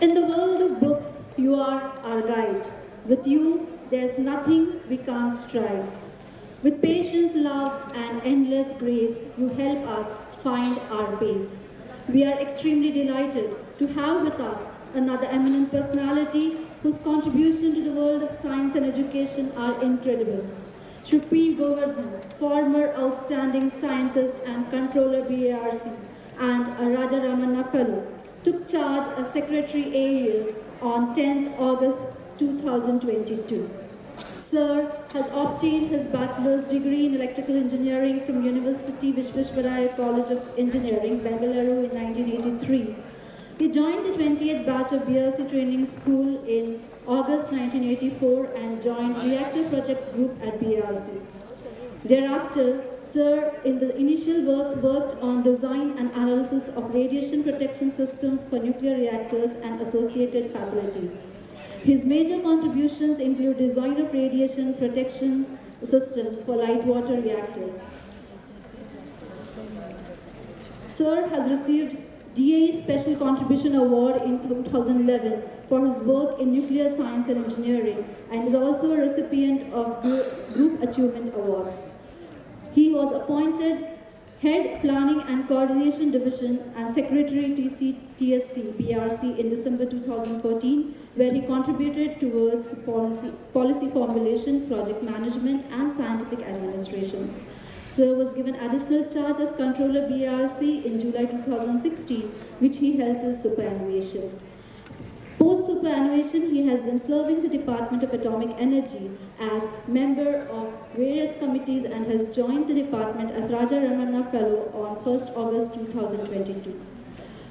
In the world of books, you are our guide. With you, there's nothing we can't strive. With patience, love, and endless grace, you help us find our pace. We are extremely delighted to have with us another eminent personality whose contribution to the world of science and education are incredible. Shri Goverdhan, former outstanding scientist and controller BARC, and a Raja Ramanna Fellow, took charge as Secretary AEES on 10th August 2022. Sir has obtained his bachelor's degree in electrical engineering from University Visvesvaraya College of Engineering, Bengaluru in 1983. He joined the 20th batch of BRC Training School in August 1984 and joined Reactor Projects Group at BRC. Thereafter, Sir in the initial works worked on design and analysis of radiation protection systems for nuclear reactors and associated facilities. His major contributions include design of radiation protection systems for light water reactors. Sir has received DAE Special Contribution Award in 2011 for his work in nuclear science and engineering and is also a recipient of Group Achievement Awards. He was appointed Head Planning and Coordination Division and Secretary TSC BRC in December 2014, where he contributed towards policy formulation, project management, and scientific administration. Sir was given additional charge as Controller BRC in July 2016, which he held till superannuation. Post-superannuation, he has been serving the Department of Atomic Energy as member of various committees and has joined the department as Raja Ramanna Fellow on 1st August 2022.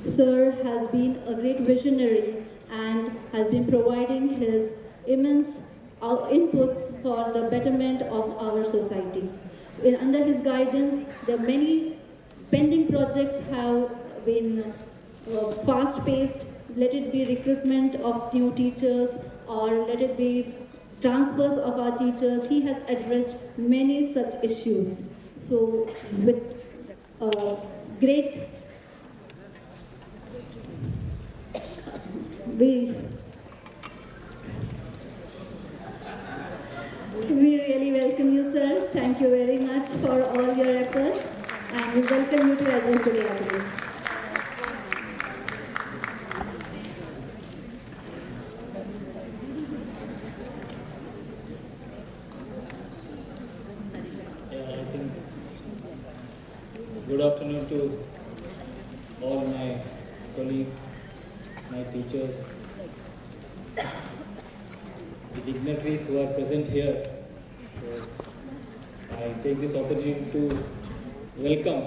Sir has been a great visionary and has been providing his immense inputs for the betterment of our society. Under his guidance, the many pending projects have been fast-paced. Let it be recruitment of new teachers or let it be transfers of our teachers. He has addressed many such issues. So with great, we really welcome you, sir. Thank you very much for all your efforts and we welcome you to address the gathering. Good afternoon to all my colleagues, my teachers, the dignitaries who are present here. So I take this opportunity to welcome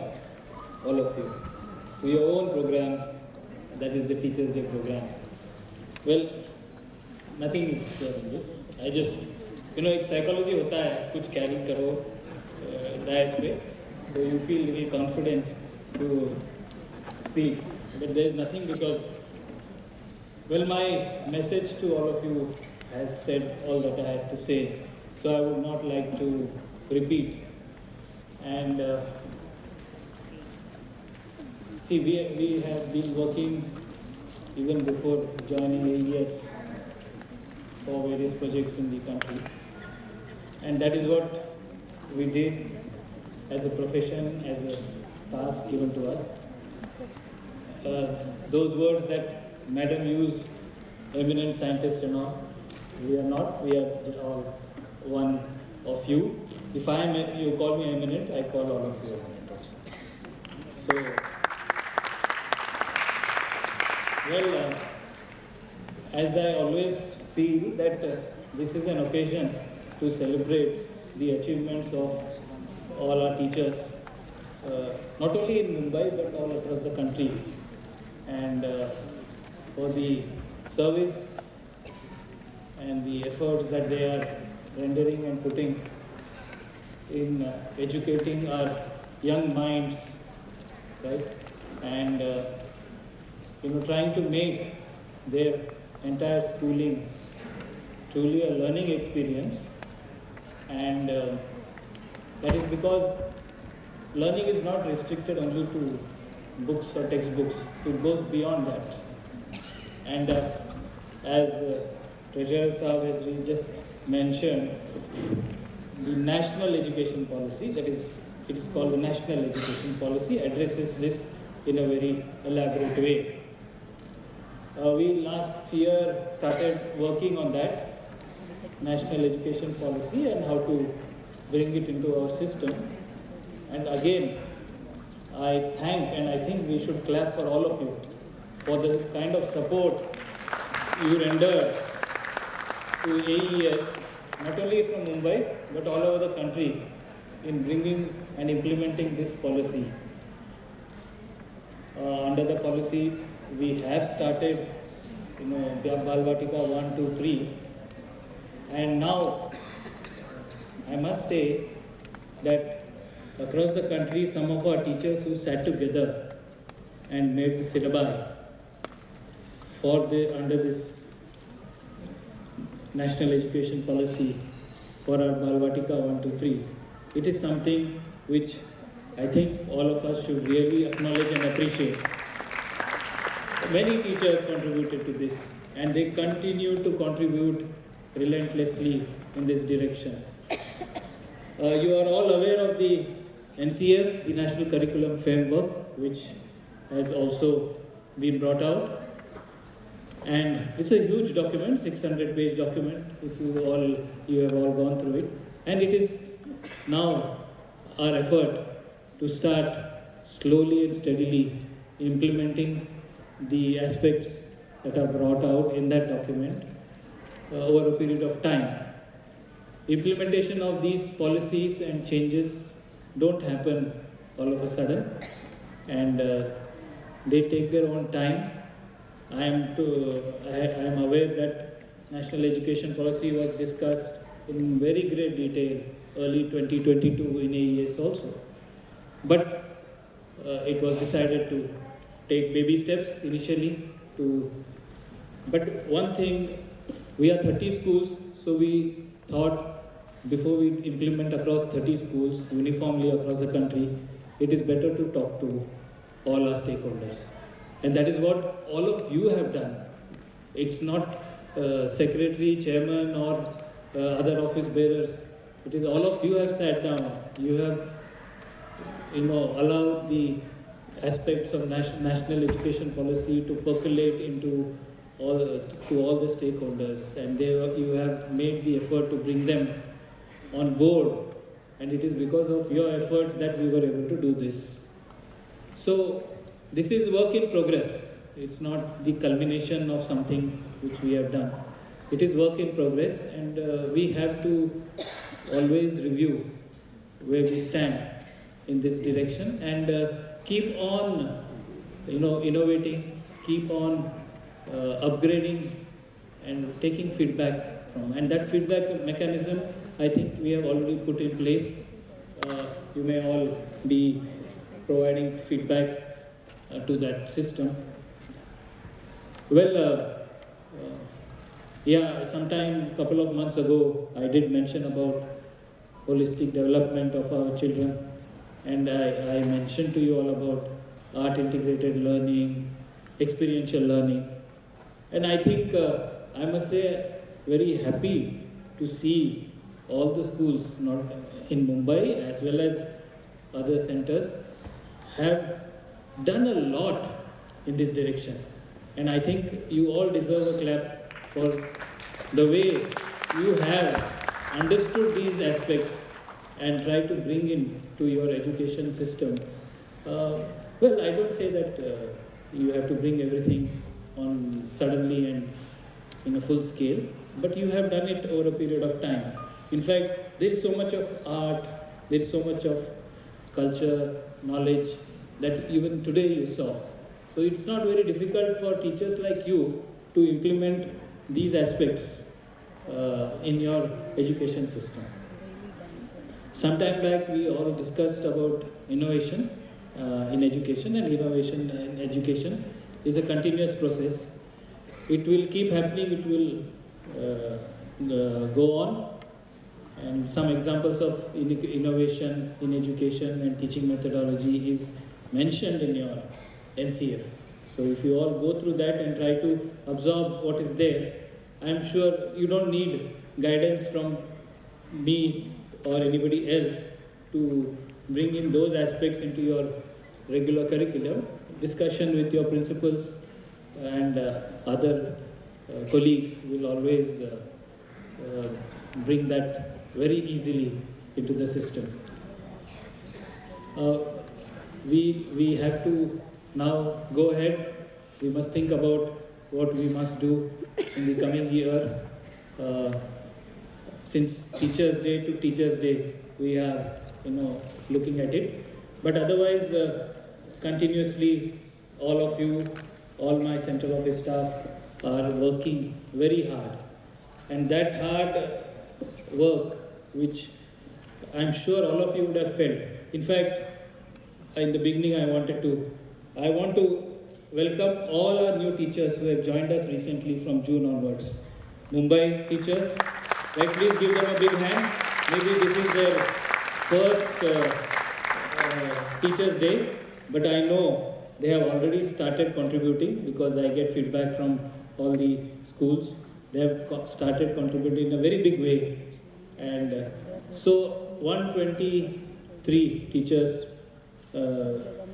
all of you to your own program, that is the Teachers' Day program. Well, nothing is there in this. I just, एक psychology होता है, कुछ carry करो dais पे. So you feel little confident to speak, but there is nothing because, well, my message to all of you has said all that I had to say, so I would not like to repeat. And see, we have been working even before joining AEES for various projects in the country, and that is what we did as a profession, as a task given to us. Those words that Madam used, eminent scientist and all, we are not, we are all one of you. If you call me eminent, I call all of you eminent also. So, well, as I always feel that this is an occasion to celebrate the achievements of all our teachers, not only in Mumbai but all across the country, and for the service and the efforts that they are rendering and putting in educating our young minds, right, and trying to make their entire schooling truly a learning experience. And that is because learning is not restricted only to books or textbooks. It goes beyond that. And as Treasurer Saab has just mentioned, the National Education Policy, that is, it is called the National Education Policy, addresses this in a very elaborate way. We last year started working on that National Education Policy and how to bring it into our system. And again, I thank and I think we should clap for all of you for the kind of support you render to AEES, not only from Mumbai, but all over the country in bringing and implementing this policy. Under the policy, we have started, Balvatika 1, 2, 3. And now, I must say that across the country, some of our teachers who sat together and made the syllabi under this National Education Policy for our Balvatika 1, 2, 3. It is something which I think all of us should really acknowledge and appreciate. Many teachers contributed to this, and they continue to contribute relentlessly in this direction. You are all aware of the NCF, the National Curriculum Framework, which has also been brought out. And it's a huge document, 600-page document, if you have all gone through it. And it is now our effort to start slowly and steadily implementing the aspects that are brought out in that document over a period of time. Implementation of these policies and changes don't happen all of a sudden, and they take their own time. I am aware that National Education Policy was discussed in very great detail early 2022 in AES also. But it was decided to take baby steps initially. But one thing, we are 30 schools, so we thought before we implement across 30 schools uniformly across the country, it is better to talk to all our stakeholders. And that is what all of you have done. It's not secretary, chairman or other office bearers. It is all of you have sat down. You have allowed the aspects of national education policy to percolate into all the stakeholders, and you have made the effort to bring them on board, and it is because of your efforts that we were able to do this. So this is work in progress. It's not the culmination of something which we have done. It is work in progress, and we have to always review where we stand in this direction and keep on innovating, keep on upgrading and taking feedback from. And that feedback mechanism, I think we have already put in place. You may all be providing feedback to that system. Well, sometime couple of months ago, I did mention about holistic development of our children, and I mentioned to you all about art integrated learning, experiential learning, and I think I must say very happy to see all the schools, not in Mumbai as well as other centers, have done a lot in this direction. And I think you all deserve a clap for the way you have understood these aspects and try to bring in to your education system. Well, I don't say that you have to bring everything on suddenly and in a full scale, but you have done it over a period of time. In fact, there is so much of art, there is so much of culture, knowledge that even today you saw. So it's not very difficult for teachers like you to implement these aspects in your education system. Sometime back we all discussed about innovation in education, and innovation in education is a continuous process. It will keep happening, it will go on. And some examples of innovation in education and teaching methodology is mentioned in your NCF. So if you all go through that and try to absorb what is there, I am sure you don't need guidance from me or anybody else to bring in those aspects into your regular curriculum. Discussion with your principals and other colleagues will always bring that very easily into the system. We have to now go ahead. We must think about what we must do in the coming year. Since Teachers' Day to Teachers' Day, we are looking at it. But otherwise, continuously, all of you, all my central office staff are working very hard. And that hard work, which I'm sure all of you would have felt. In fact, in the beginning, I want to welcome all our new teachers who have joined us recently from June onwards. Mumbai teachers, right? Please give them a big hand. Maybe this is their first Teachers' Day, but I know they have already started contributing because I get feedback from all the schools. They have started contributing in a very big way. And so 123 teachers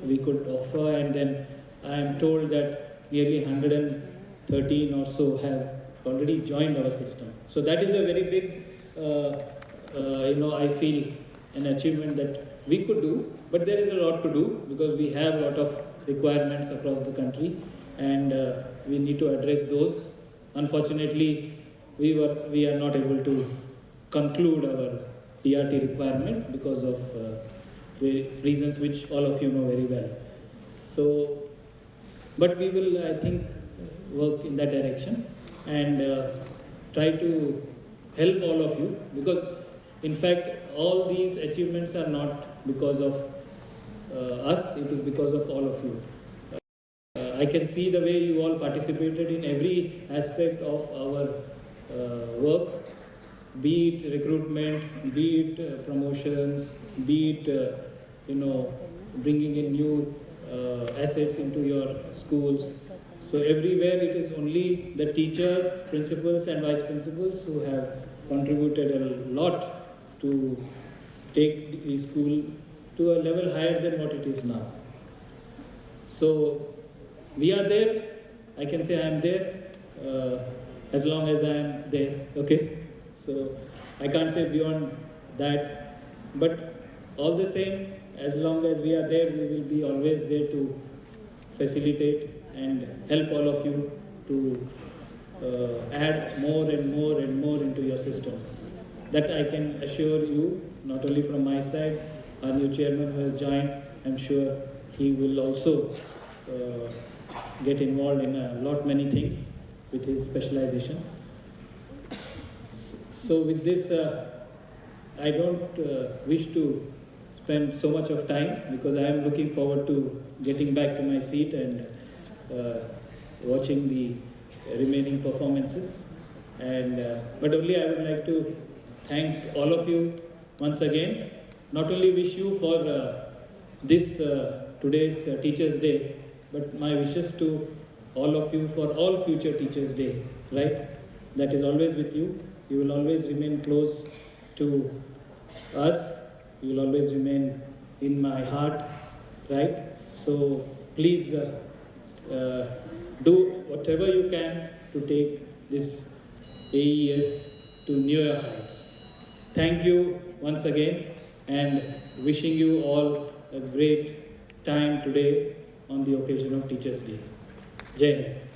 we could offer, and then I am told that nearly 113 or so have already joined our system. So that is a very big, I feel an achievement that we could do, but there is a lot to do because we have a lot of requirements across the country, and we need to address those. Unfortunately, we are not able to conclude our DRT requirement because of reasons which all of you know very well. So, but we will, I think, work in that direction and try to help all of you, because in fact all these achievements are not because of us, it is because of all of you. I can see the way you all participated in every aspect of our work, be it recruitment, be it promotions, be it bringing in new assets into your schools. So everywhere it is only the teachers, principals and vice principals who have contributed a lot to take the school to a level higher than what it is now. So we are there. I can say I am there as long as I am there. Okay. So I can't say beyond that. But all the same, as long as we are there, we will be always there to facilitate and help all of you to add more and more and more into your system. That I can assure you, not only from my side, our new chairman who has joined, I'm sure he will also get involved in a lot many things with his specialization. So with this, I don't wish to spend so much of time because I am looking forward to getting back to my seat and watching the remaining performances. And but only I would like to thank all of you once again. Not only wish you for this today's Teachers' Day, but my wishes to all of you for all future Teachers' Day, right? That is always with you. You will always remain close to us. You will always remain in my heart, right? So please do whatever you can to take this AEES to newer heights. Thank you once again, and wishing you all a great time today on the occasion of Teachers' Day. Jai Hind.